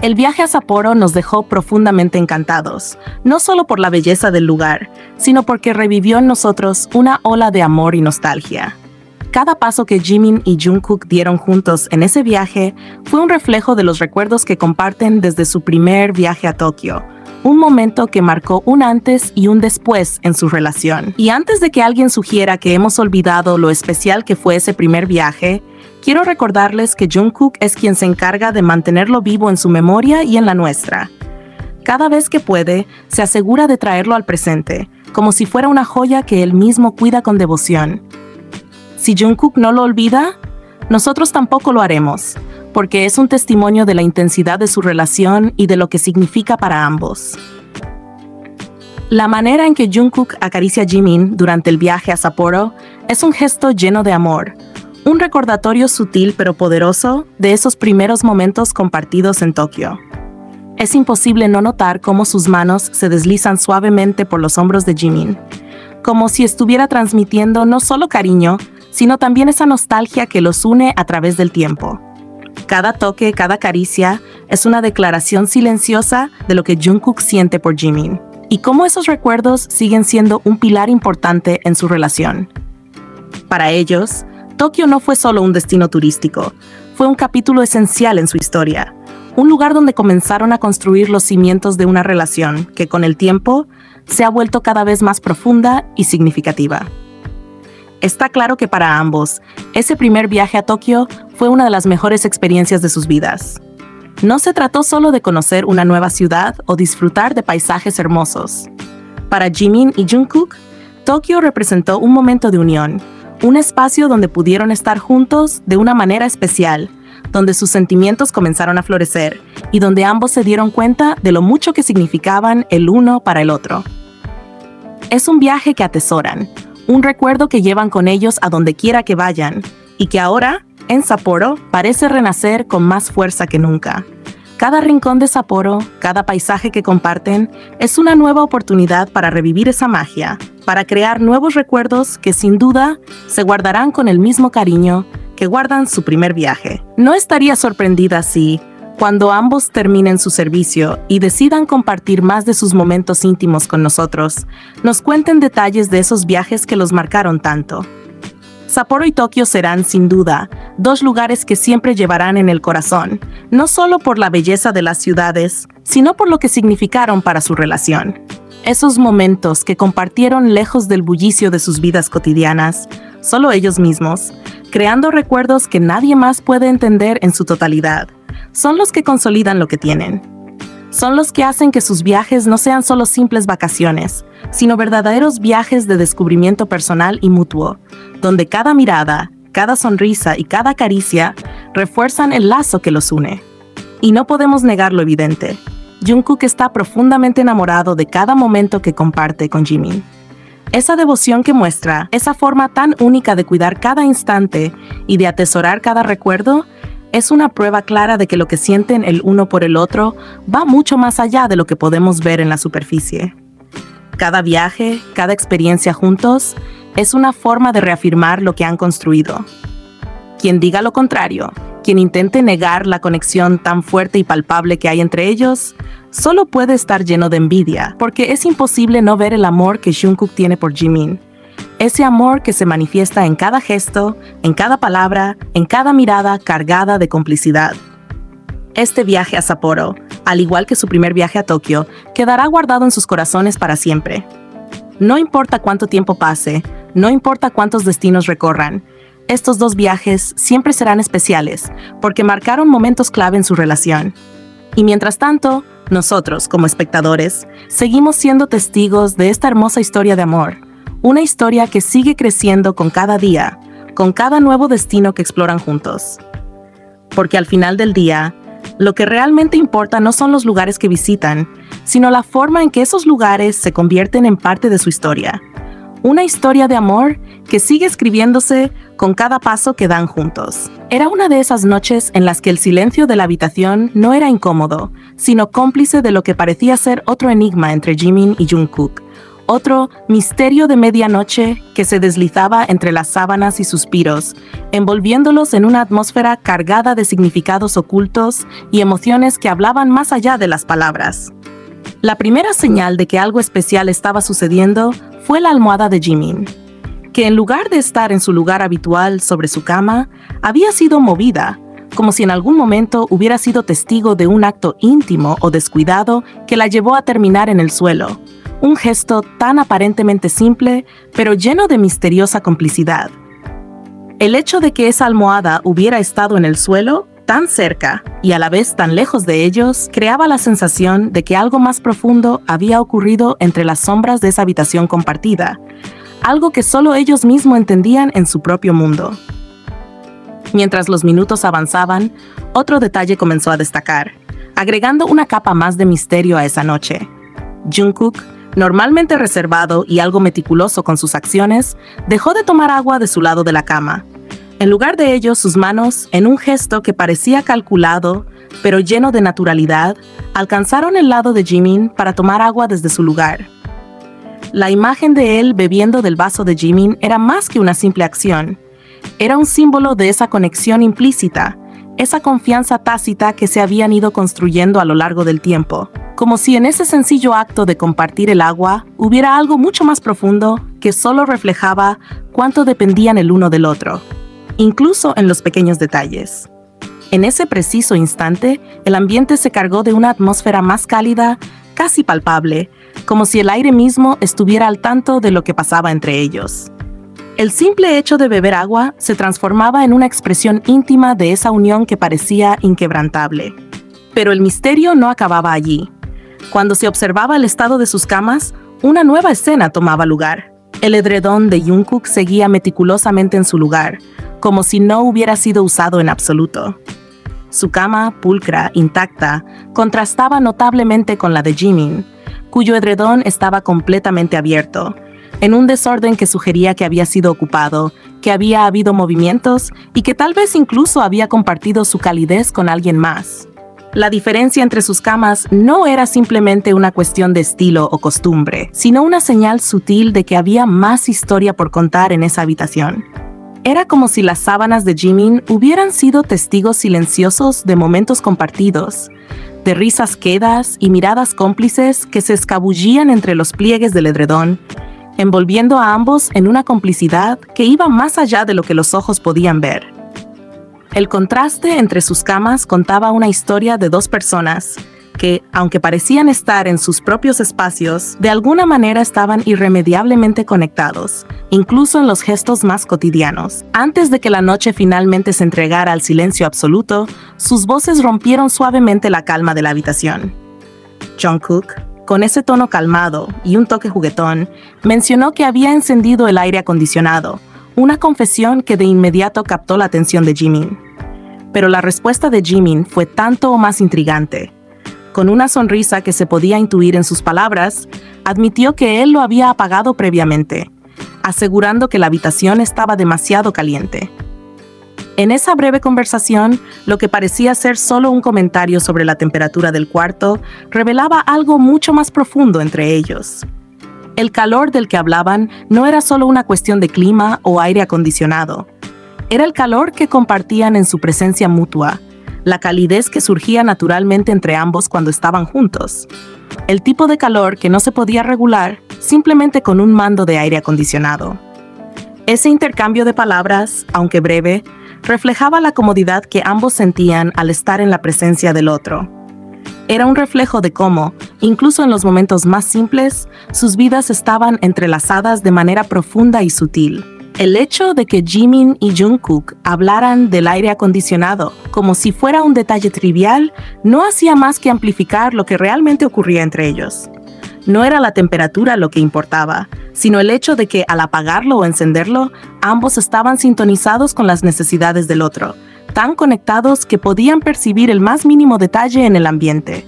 El viaje a Sapporo nos dejó profundamente encantados, no solo por la belleza del lugar, sino porque revivió en nosotros una ola de amor y nostalgia. Cada paso que Jimin y Jungkook dieron juntos en ese viaje fue un reflejo de los recuerdos que comparten desde su primer viaje a Tokio, un momento que marcó un antes y un después en su relación. Y antes de que alguien sugiera que hemos olvidado lo especial que fue ese primer viaje, quiero recordarles que Jungkook es quien se encarga de mantenerlo vivo en su memoria y en la nuestra. Cada vez que puede, se asegura de traerlo al presente, como si fuera una joya que él mismo cuida con devoción. Si Jungkook no lo olvida, nosotros tampoco lo haremos, porque es un testimonio de la intensidad de su relación y de lo que significa para ambos. La manera en que Jungkook acaricia a Jimin durante el viaje a Sapporo es un gesto lleno de amor, un recordatorio sutil pero poderoso de esos primeros momentos compartidos en Tokio. Es imposible no notar cómo sus manos se deslizan suavemente por los hombros de Jimin, como si estuviera transmitiendo no solo cariño, sino también esa nostalgia que los une a través del tiempo. Cada toque, cada caricia, es una declaración silenciosa de lo que Jungkook siente por Jimin, y cómo esos recuerdos siguen siendo un pilar importante en su relación. Para ellos, Tokio no fue solo un destino turístico, fue un capítulo esencial en su historia, un lugar donde comenzaron a construir los cimientos de una relación que con el tiempo se ha vuelto cada vez más profunda y significativa. Está claro que para ambos, ese primer viaje a Tokio fue una de las mejores experiencias de sus vidas. No se trató solo de conocer una nueva ciudad o disfrutar de paisajes hermosos. Para Jimin y Jungkook, Tokio representó un momento de unión, un espacio donde pudieron estar juntos de una manera especial, donde sus sentimientos comenzaron a florecer y donde ambos se dieron cuenta de lo mucho que significaban el uno para el otro. Es un viaje que atesoran, un recuerdo que llevan con ellos a donde quiera que vayan, y que ahora, en Sapporo, parece renacer con más fuerza que nunca. Cada rincón de Sapporo, cada paisaje que comparten, es una nueva oportunidad para revivir esa magia, para crear nuevos recuerdos que sin duda se guardarán con el mismo cariño que guardan su primer viaje. No estaría sorprendida si, cuando ambos terminen su servicio y decidan compartir más de sus momentos íntimos con nosotros, nos cuenten detalles de esos viajes que los marcaron tanto. Sapporo y Tokio serán, sin duda, dos lugares que siempre llevarán en el corazón, no solo por la belleza de las ciudades, sino por lo que significaron para su relación. Esos momentos que compartieron lejos del bullicio de sus vidas cotidianas, solo ellos mismos, creando recuerdos que nadie más puede entender en su totalidad, son los que consolidan lo que tienen. Son los que hacen que sus viajes no sean solo simples vacaciones, sino verdaderos viajes de descubrimiento personal y mutuo, donde cada mirada, cada sonrisa y cada caricia refuerzan el lazo que los une. Y no podemos negar lo evidente. Jungkook está profundamente enamorado de cada momento que comparte con Jimin. Esa devoción que muestra, esa forma tan única de cuidar cada instante y de atesorar cada recuerdo, es una prueba clara de que lo que sienten el uno por el otro va mucho más allá de lo que podemos ver en la superficie. Cada viaje, cada experiencia juntos, es una forma de reafirmar lo que han construido. Quien diga lo contrario, quien intente negar la conexión tan fuerte y palpable que hay entre ellos, solo puede estar lleno de envidia, porque es imposible no ver el amor que Jungkook tiene por Jimin. Ese amor que se manifiesta en cada gesto, en cada palabra, en cada mirada cargada de complicidad. Este viaje a Sapporo, al igual que su primer viaje a Tokio, quedará guardado en sus corazones para siempre. No importa cuánto tiempo pase, no importa cuántos destinos recorran, estos dos viajes siempre serán especiales, porque marcaron momentos clave en su relación. Y mientras tanto, nosotros, como espectadores, seguimos siendo testigos de esta hermosa historia de amor. Una historia que sigue creciendo con cada día, con cada nuevo destino que exploran juntos. Porque al final del día, lo que realmente importa no son los lugares que visitan, sino la forma en que esos lugares se convierten en parte de su historia. Una historia de amor que sigue escribiéndose con cada paso que dan juntos. Era una de esas noches en las que el silencio de la habitación no era incómodo, sino cómplice de lo que parecía ser otro enigma entre Jimin y Jungkook. Otro misterio de medianoche que se deslizaba entre las sábanas y suspiros, envolviéndolos en una atmósfera cargada de significados ocultos y emociones que hablaban más allá de las palabras. La primera señal de que algo especial estaba sucediendo fue la almohada de Jimin, que en lugar de estar en su lugar habitual sobre su cama, había sido movida, como si en algún momento hubiera sido testigo de un acto íntimo o descuidado que la llevó a terminar en el suelo. Un gesto tan aparentemente simple, pero lleno de misteriosa complicidad. El hecho de que esa almohada hubiera estado en el suelo, tan cerca y a la vez tan lejos de ellos, creaba la sensación de que algo más profundo había ocurrido entre las sombras de esa habitación compartida, algo que solo ellos mismos entendían en su propio mundo. Mientras los minutos avanzaban, otro detalle comenzó a destacar, agregando una capa más de misterio a esa noche. Jungkook, normalmente reservado y algo meticuloso con sus acciones, dejó de tomar agua de su lado de la cama. En lugar de ello, sus manos, en un gesto que parecía calculado, pero lleno de naturalidad, alcanzaron el lado de Jimin para tomar agua desde su lugar. La imagen de él bebiendo del vaso de Jimin era más que una simple acción. Era un símbolo de esa conexión implícita, esa confianza tácita que se habían ido construyendo a lo largo del tiempo, como si en ese sencillo acto de compartir el agua hubiera algo mucho más profundo que solo reflejaba cuánto dependían el uno del otro, incluso en los pequeños detalles. En ese preciso instante, el ambiente se cargó de una atmósfera más cálida, casi palpable, como si el aire mismo estuviera al tanto de lo que pasaba entre ellos. El simple hecho de beber agua se transformaba en una expresión íntima de esa unión que parecía inquebrantable. Pero el misterio no acababa allí. Cuando se observaba el estado de sus camas, una nueva escena tomaba lugar. El edredón de Jungkook seguía meticulosamente en su lugar, como si no hubiera sido usado en absoluto. Su cama, pulcra, intacta, contrastaba notablemente con la de Jimin, cuyo edredón estaba completamente abierto, en un desorden que sugería que había sido ocupado, que había habido movimientos y que tal vez incluso había compartido su calidez con alguien más. La diferencia entre sus camas no era simplemente una cuestión de estilo o costumbre, sino una señal sutil de que había más historia por contar en esa habitación. Era como si las sábanas de Jimin hubieran sido testigos silenciosos de momentos compartidos, de risas quedas y miradas cómplices que se escabullían entre los pliegues del edredón, envolviendo a ambos en una complicidad que iba más allá de lo que los ojos podían ver. El contraste entre sus camas contaba una historia de dos personas que, aunque parecían estar en sus propios espacios, de alguna manera estaban irremediablemente conectados, incluso en los gestos más cotidianos. Antes de que la noche finalmente se entregara al silencio absoluto, sus voces rompieron suavemente la calma de la habitación. Jungkook, con ese tono calmado y un toque juguetón, mencionó que había encendido el aire acondicionado, una confesión que de inmediato captó la atención de Jimin. Pero la respuesta de Jimin fue tanto o más intrigante. Con una sonrisa que se podía intuir en sus palabras, admitió que él lo había apagado previamente, asegurando que la habitación estaba demasiado caliente. En esa breve conversación, lo que parecía ser solo un comentario sobre la temperatura del cuarto, revelaba algo mucho más profundo entre ellos. El calor del que hablaban no era solo una cuestión de clima o aire acondicionado. Era el calor que compartían en su presencia mutua, la calidez que surgía naturalmente entre ambos cuando estaban juntos. El tipo de calor que no se podía regular simplemente con un mando de aire acondicionado. Ese intercambio de palabras, aunque breve, reflejaba la comodidad que ambos sentían al estar en la presencia del otro. Era un reflejo de cómo, incluso en los momentos más simples, sus vidas estaban entrelazadas de manera profunda y sutil. El hecho de que Jimin y Jungkook hablaran del aire acondicionado como si fuera un detalle trivial no hacía más que amplificar lo que realmente ocurría entre ellos. No era la temperatura lo que importaba, sino el hecho de que al apagarlo o encenderlo, ambos estaban sintonizados con las necesidades del otro, tan conectados que podían percibir el más mínimo detalle en el ambiente.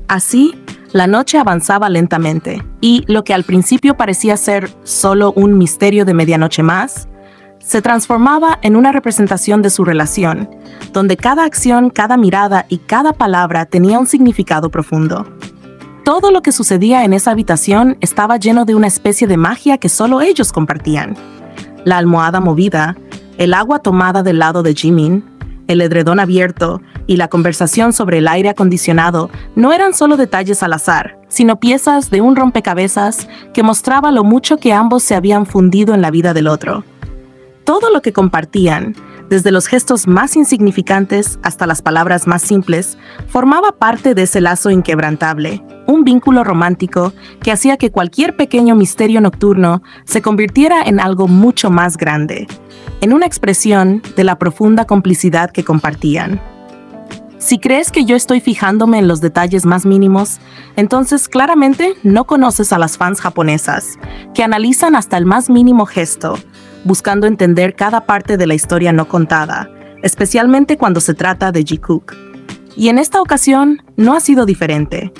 Así, la noche avanzaba lentamente, y lo que al principio parecía ser solo un misterio de medianoche más, se transformaba en una representación de su relación, donde cada acción, cada mirada y cada palabra tenía un significado profundo. Todo lo que sucedía en esa habitación estaba lleno de una especie de magia que solo ellos compartían. La almohada movida, el agua tomada del lado de Jimin, el edredón abierto y la conversación sobre el aire acondicionado no eran solo detalles al azar, sino piezas de un rompecabezas que mostraba lo mucho que ambos se habían fundido en la vida del otro. Todo lo que compartían, desde los gestos más insignificantes hasta las palabras más simples, formaba parte de ese lazo inquebrantable, un vínculo romántico que hacía que cualquier pequeño misterio nocturno se convirtiera en algo mucho más grande, en una expresión de la profunda complicidad que compartían. Si crees que yo estoy fijándome en los detalles más mínimos, entonces claramente no conoces a las fans japonesas, que analizan hasta el más mínimo gesto, buscando entender cada parte de la historia no contada, especialmente cuando se trata de Jikook. Y en esta ocasión no ha sido diferente.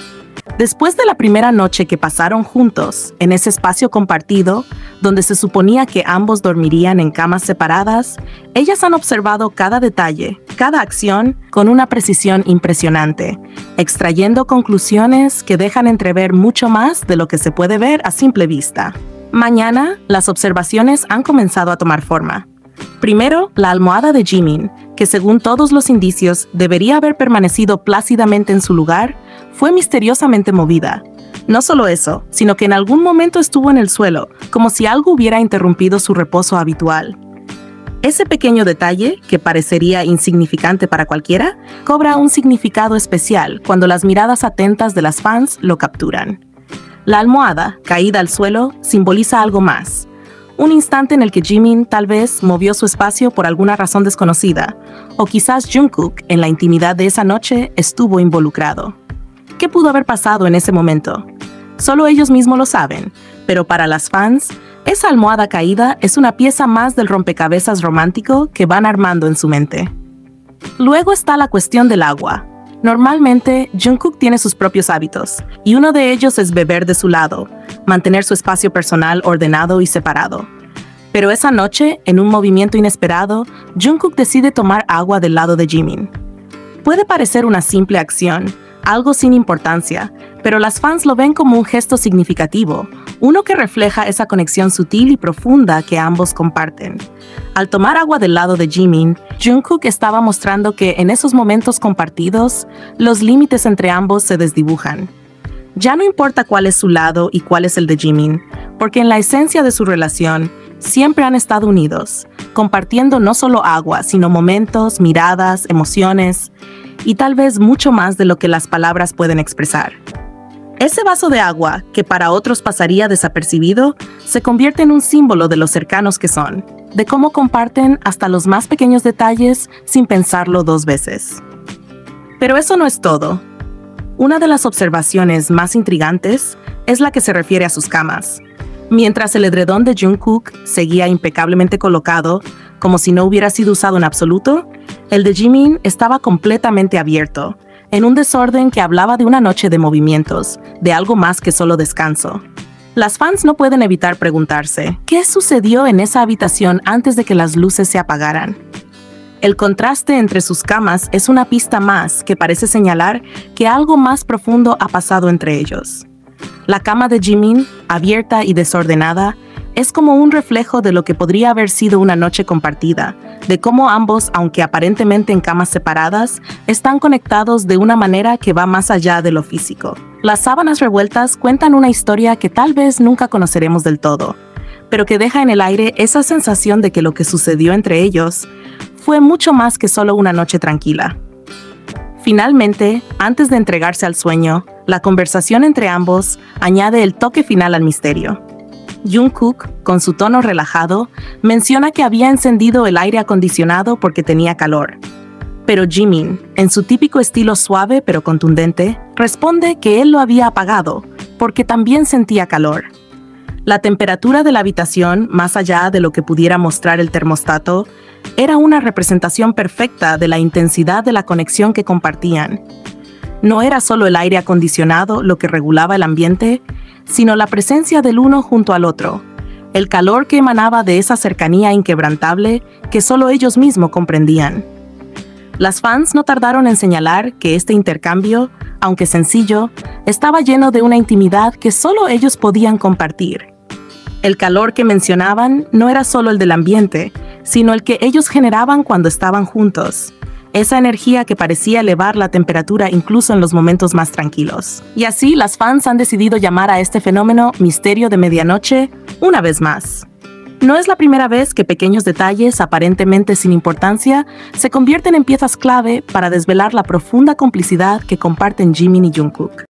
Después de la primera noche que pasaron juntos, en ese espacio compartido, donde se suponía que ambos dormirían en camas separadas, ellas han observado cada detalle, cada acción, con una precisión impresionante, extrayendo conclusiones que dejan entrever mucho más de lo que se puede ver a simple vista. Mañana, las observaciones han comenzado a tomar forma. Primero, la almohada de Jimin, que según todos los indicios debería haber permanecido plácidamente en su lugar, fue misteriosamente movida. No solo eso, sino que en algún momento estuvo en el suelo, como si algo hubiera interrumpido su reposo habitual. Ese pequeño detalle, que parecería insignificante para cualquiera, cobra un significado especial cuando las miradas atentas de las fans lo capturan. La almohada, caída al suelo, simboliza algo más. Un instante en el que Jimin tal vez movió su espacio por alguna razón desconocida, o quizás Jungkook, en la intimidad de esa noche, estuvo involucrado. ¿Qué pudo haber pasado en ese momento? Solo ellos mismos lo saben, pero para las fans, esa almohada caída es una pieza más del rompecabezas romántico que van armando en su mente. Luego está la cuestión del agua. Normalmente, Jungkook tiene sus propios hábitos, y uno de ellos es beber de su lado, mantener su espacio personal ordenado y separado. Pero esa noche, en un movimiento inesperado, Jungkook decide tomar agua del lado de Jimin. Puede parecer una simple acción, algo sin importancia, pero las fans lo ven como un gesto significativo, uno que refleja esa conexión sutil y profunda que ambos comparten. Al tomar agua del lado de Jimin, Jungkook estaba mostrando que en esos momentos compartidos, los límites entre ambos se desdibujan. Ya no importa cuál es su lado y cuál es el de Jimin, porque en la esencia de su relación, siempre han estado unidos, compartiendo no solo agua, sino momentos, miradas, emociones, y tal vez mucho más de lo que las palabras pueden expresar. Ese vaso de agua, que para otros pasaría desapercibido, se convierte en un símbolo de lo cercanos que son, de cómo comparten hasta los más pequeños detalles sin pensarlo dos veces. Pero eso no es todo. Una de las observaciones más intrigantes es la que se refiere a sus camas. Mientras el edredón de Jungkook seguía impecablemente colocado, como si no hubiera sido usado en absoluto, el de Jimin estaba completamente abierto, en un desorden que hablaba de una noche de movimientos, de algo más que solo descanso. Las fans no pueden evitar preguntarse, ¿qué sucedió en esa habitación antes de que las luces se apagaran? El contraste entre sus camas es una pista más que parece señalar que algo más profundo ha pasado entre ellos. La cama de Jimin, abierta y desordenada, es como un reflejo de lo que podría haber sido una noche compartida, de cómo ambos, aunque aparentemente en camas separadas, están conectados de una manera que va más allá de lo físico. Las sábanas revueltas cuentan una historia que tal vez nunca conoceremos del todo, pero que deja en el aire esa sensación de que lo que sucedió entre ellos fue mucho más que solo una noche tranquila. Finalmente, antes de entregarse al sueño, la conversación entre ambos añade el toque final al misterio. Jungkook, con su tono relajado, menciona que había encendido el aire acondicionado porque tenía calor. Pero Jimin, en su típico estilo suave pero contundente, responde que él lo había apagado porque también sentía calor. La temperatura de la habitación, más allá de lo que pudiera mostrar el termostato, era una representación perfecta de la intensidad de la conexión que compartían. No era solo el aire acondicionado lo que regulaba el ambiente, sino la presencia del uno junto al otro, el calor que emanaba de esa cercanía inquebrantable que solo ellos mismos comprendían. Las fans no tardaron en señalar que este intercambio, aunque sencillo, estaba lleno de una intimidad que solo ellos podían compartir. El calor que mencionaban no era solo el del ambiente, sino el que ellos generaban cuando estaban juntos. Esa energía que parecía elevar la temperatura incluso en los momentos más tranquilos. Y así, las fans han decidido llamar a este fenómeno Misterio de Medianoche una vez más. No es la primera vez que pequeños detalles, aparentemente sin importancia, se convierten en piezas clave para desvelar la profunda complicidad que comparten Jimin y Jungkook.